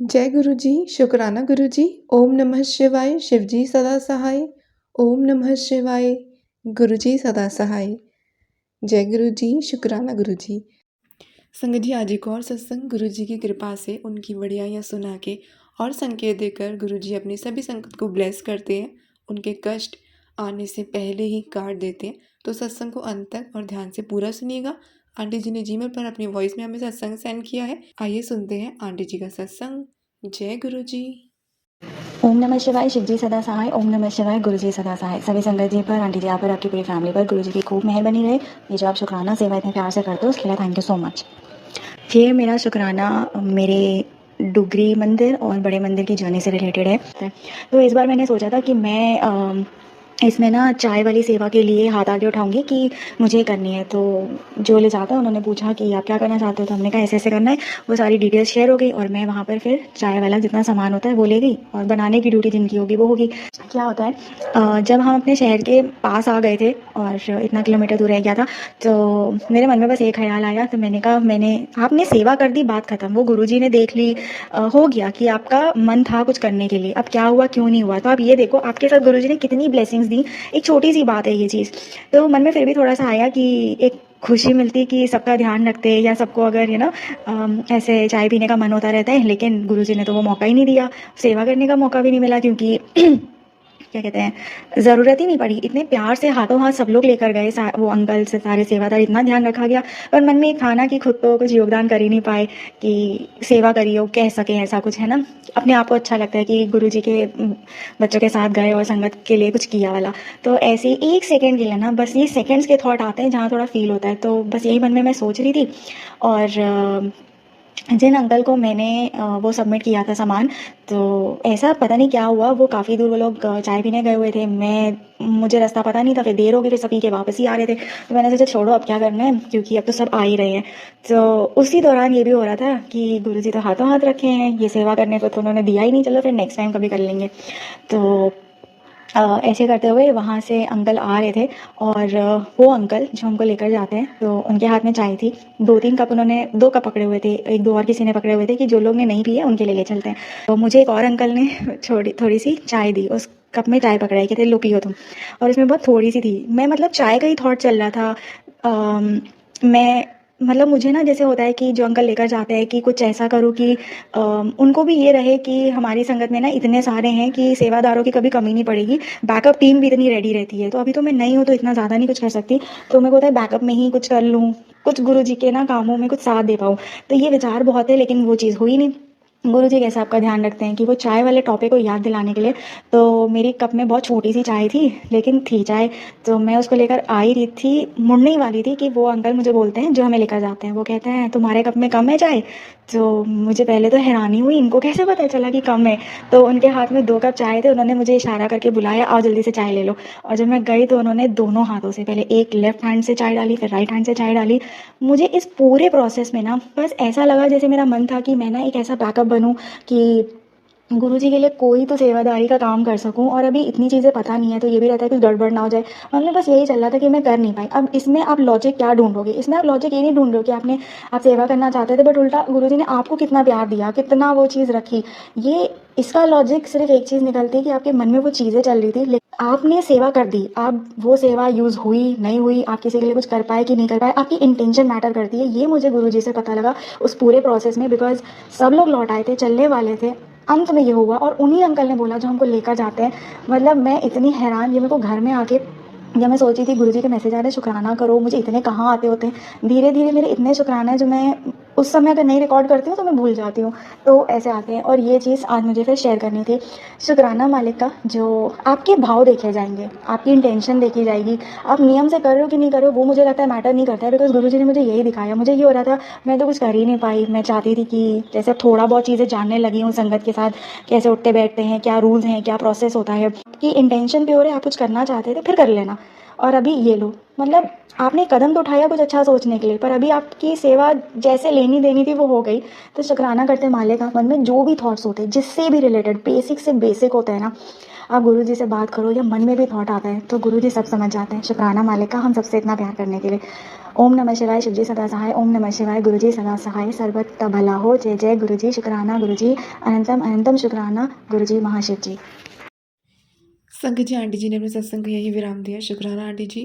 जय गुरु जी, शुक्राना गुरु जी। ओम नमः शिवाय, शिव जी सदा सहाय। ओम नमः शिवाय, गुरु जी सदा सहाय। जय गुरु जी, शुक्राना गुरु जी। संगत जी, आज एक और सत्संग गुरु जी की कृपा से उनकी बढ़ियाइयाँ सुना के और संकेत देकर गुरु जी अपनी सभी संगत को ब्लेस करते हैं, उनके कष्ट आने से पहले ही काट देते हैं। तो सत्संग को अंत तक और ध्यान से पूरा सुनिएगा। आंटी जी ने जीमेल पर अपनी वॉइस में हमें सत्संग सेंड किया है। आइए सुनते हैं आंटी जी का सत्संग। जय गुरु जी। ओम नमः शिवाय, शिव जी सदा सहाय। ओम नमः शिवाय, गुरु जी सदा सहाय। सभी संगत जी पर, आंटी जी आप पर, आपकी पूरी फैमिली पर गुरु जी की खूब मेहर बनी रहे। ये जो आप शुक्राना सेवा इतने प्यार से करते हो उसके लिए थैंक यू सो मच। ये मेरा शुक्राना मेरे डुगरी मंदिर और बड़े मंदिर की जर्नी से रिलेटेड है। तो इस बार मैंने सोचा था कि मैं इसमें ना चाय वाली सेवा के लिए हाथ आगे उठाऊंगी कि मुझे करनी है। तो जो ले जाता है उन्होंने पूछा कि आप क्या करना चाहते हो, तो हमने कहा ऐसे ऐसे करना है। वो सारी डिटेल्स शेयर हो गई और मैं वहाँ पर फिर चाय वाला जितना सामान होता है वो ले गई और बनाने की ड्यूटी जिनकी होगी वो होगी। क्या होता है, जब हम अपने शहर के पास आ गए थे और इतना किलोमीटर दूर रह गया था, तो मेरे मन में बस एक ख्याल आया। तो मैंने कहा आपने सेवा कर दी, बात खत्म। वो गुरुजी ने देख ली, हो गया कि आपका मन था कुछ करने के लिए। अब क्या हुआ क्यों नहीं हुआ, तो आप ये देखो आपके साथ गुरुजी ने कितनी ब्लेसिंग्स दी। एक छोटी सी बात है ये चीज़। तो मन में फिर भी थोड़ा सा आया कि एक खुशी मिलती कि सबका ध्यान रखते या सबको अगर ऐसे चाय पीने का मन होता रहता है, लेकिन गुरुजी ने तो वो मौका ही नहीं दिया। सेवा करने का मौका भी नहीं मिला क्योंकि क्या कहते हैं, ज़रूरत ही नहीं पड़ी। इतने प्यार से हाथों हाथ सब लोग लेकर गए, वो अंकल से सारे सेवादार, इतना ध्यान रखा गया। पर मन में एक था ना कि खुद तो कुछ योगदान कर ही नहीं पाए कि सेवा करिए कह सके, ऐसा कुछ है ना। अपने आप को अच्छा लगता है कि गुरुजी के बच्चों के साथ गए और संगत के लिए कुछ किया वाला। तो ऐसे एक सेकंड के लिए ना, बस ये सेकंड्स के थॉट आते हैं जहाँ थोड़ा फील होता है। तो बस यही मन में मैं सोच रही थी। और जिन अंकल को मैंने वो सबमिट किया था सामान, तो ऐसा पता नहीं क्या हुआ, वो काफ़ी दूर वो लोग चाय पीने गए हुए थे। मुझे रास्ता पता नहीं था, फिर देर हो गई, फिर सभी के वापस ही आ रहे थे। तो मैंने सोचा छोड़ो अब क्या करना है, क्योंकि अब तो सब आ ही रहे हैं। तो उसी दौरान ये भी हो रहा था कि गुरुजी तो हाथों हाथ रखे हैं, ये सेवा करने को तो उन्होंने दिया ही नहीं, चलो फिर नेक्स्ट टाइम कभी कर लेंगे। तो ऐसे करते हुए वहाँ से अंकल आ रहे थे और वो अंकल जो हमको लेकर जाते हैं, तो उनके हाथ में चाय थी। 2-3 कप, उन्होंने 2 कप पकड़े हुए थे, एक दो और किसी ने पकड़े हुए थे कि जो लोग ने नहीं पिए उनके लिए ले चलते हैं। तो मुझे एक और अंकल ने थोड़ी सी चाय दी, उस कप में चाय पकड़ाई, कहते लो पियो तुम। और उसमें बहुत थोड़ी सी थी। मैं मतलब चाय का ही थॉट चल रहा था। मैं मतलब मुझे ना जैसे होता है कि जो अंकल लेकर जाते हैं कि कुछ ऐसा करूँ कि उनको भी ये रहे कि हमारी संगत में ना इतने सारे हैं कि सेवादारों की कभी कमी नहीं पड़ेगी। बैकअप टीम भी इतनी रेडी रहती है। तो अभी तो मैं नई हूँ तो इतना ज़्यादा नहीं कुछ कर सकती, तो मेरे को होता है बैकअप में ही कुछ कर लूँ, कुछ गुरु जी के ना कामों में कुछ साथ दे पाऊँ। तो ये विचार बहुत है, लेकिन वो चीज़ हुई नहीं। गुरु जी कैसे आपका ध्यान रखते हैं कि वो चाय वाले टॉपिक को याद दिलाने के लिए, तो मेरी कप में बहुत छोटी सी चाय थी, लेकिन थी चाय। तो मैं उसको लेकर आ ही रही थी, मुड़ने ही वाली थी कि वो अंकल मुझे बोलते हैं जो हमें लेकर जाते हैं, वो कहते हैं तुम्हारे कप में कम है चाय। तो मुझे पहले तो हैरानी हुई, इनको कैसे पता चला कि कम है। तो उनके हाथ में 2 कप चाय थे, उन्होंने मुझे इशारा करके बुलाया, आओ जल्दी से चाय ले लो। और जब मैं गई तो उन्होंने दोनों हाथों से पहले एक लेफ्ट हैंड से चाय डाली, फिर राइट हैंड से चाय डाली। मुझे इस पूरे प्रोसेस में ना बस ऐसा लगा जैसे मेरा मन था कि मैं ना एक ऐसा बैकअप बनूं कि गुरुजी के लिए कोई तो सेवादारी का काम कर सकूं। और अभी इतनी चीज़ें पता नहीं है, तो ये भी रहता है कुछ गड़बड़ ना हो जाए। मतलब बस यही चल रहा था कि मैं कर नहीं पाई। अब इसमें आप लॉजिक क्या ढूंढोगे, इसमें आप लॉजिक ये नहीं ढूंढ रहे हो कि आप सेवा करना चाहते थे, बट उल्टा गुरुजी ने आपको कितना प्यार दिया, कितना वो चीज़ रखी। ये इसका लॉजिक सिर्फ एक चीज़ निकलती है कि आपके मन में वो चीज़ें चल रही थी, लेकिन आपने सेवा कर दी। अब वो सेवा यूज़ हुई नहीं हुई, आप किसी के लिए कुछ कर पाए कि नहीं कर पाए, आपकी इंटेंशन मैटर करती है। ये मुझे गुरुजी से पता लगा उस पूरे प्रोसेस में, बिकॉज सब लोग लौट आए थे, चलने वाले थे। अंत में ये हुआ और उन्हीं अंकल ने बोला जो हमको लेकर जाते हैं। मतलब मैं इतनी हैरान, ये मेरे को घर में आके जब मैं सोची थी गुरुजी के मैसेज आ रहे शुक्राना करो, मुझे इतने कहाँ आते होते हैं। धीरे धीरे मेरे इतने शुक्राना है जो मैं उस समय अगर नहीं रिकॉर्ड करती हूँ तो मैं भूल जाती हूँ। तो ऐसे आते हैं और ये चीज़ आज मुझे फिर शेयर करनी थी। शुक्राना मालिक का, जो आपके भाव देखे जाएंगे, आपकी इंटेंशन देखी जाएगी। आप नियम से कर रहे हो कि नहीं कर रहे हो वो मुझे लगता है मैटर नहीं करता है, बिकॉज गुरुजी ने मुझे यही दिखाया। मुझे ये हो रहा था मैं तो कुछ कर ही नहीं पाई। मैं चाहती थी कि जैसे थोड़ा बहुत चीज़ें जानने लगी हूँ संगत के साथ, कैसे उठते बैठते हैं, क्या रूल्स हैं, क्या प्रोसेस होता है। कि इंटेंशन प्योर है, आप कुछ करना चाहते थे फिर कर लेना। और अभी ये लो, मतलब आपने कदम तो उठाया कुछ अच्छा सोचने के लिए, पर अभी आपकी सेवा जैसे लेनी देनी थी वो हो गई। तो शुक्राना करते मालिक का। मन में जो भी थॉट्स होते हैं जिससे भी रिलेटेड, बेसिक से बेसिक होते हैं ना, आप गुरु जी से बात करो या मन में भी थॉट आता है तो गुरु जी सब समझ जाते हैं। शुक्राना मालिक का हम सबसे इतना प्यार करने के लिए। ओम नमः शिवाय शिवजी सदा सहाय। ओम नमः शिवाय गुरुजी सदा सहाय। सर्वत्र भला हो। जय जय गुरुजी। शुक्राना गुरुजी। अनंतम अनंतम शुक्राना गुरुजी महाशिव जी। संगत जी, आंटी जी ने अपने सत्संग को यही विराम दिया। शुक्राना आंटी जी,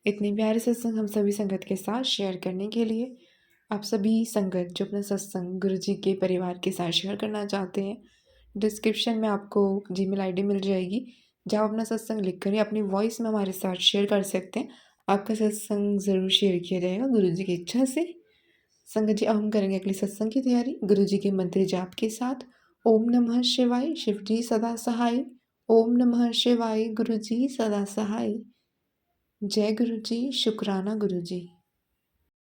इतनी प्यारे सत्संग हम सभी संगत के साथ शेयर करने के लिए। आप सभी संगत जो अपना सत्संग गुरु जी के परिवार के साथ शेयर करना चाहते हैं, डिस्क्रिप्शन में आपको जीमेल आईडी मिल जाएगी, जहाँ आप अपना सत्संग लिखकर या अपनी वॉइस में हमारे साथ शेयर कर सकते हैं। आपका सत्संग ज़रूर शेयर किया जाएगा गुरु जी की इच्छा से। संगत जी, अब हम करेंगे अगली सत्संग की तैयारी गुरु जी के मंत्र जाप के साथ। ओम नमः शिवाय शिव जी सदा सहाय। ओम नमः शिवाय गुरु जी सदा सहाय। जय गुरु जी। शुक्राना गुरु जी।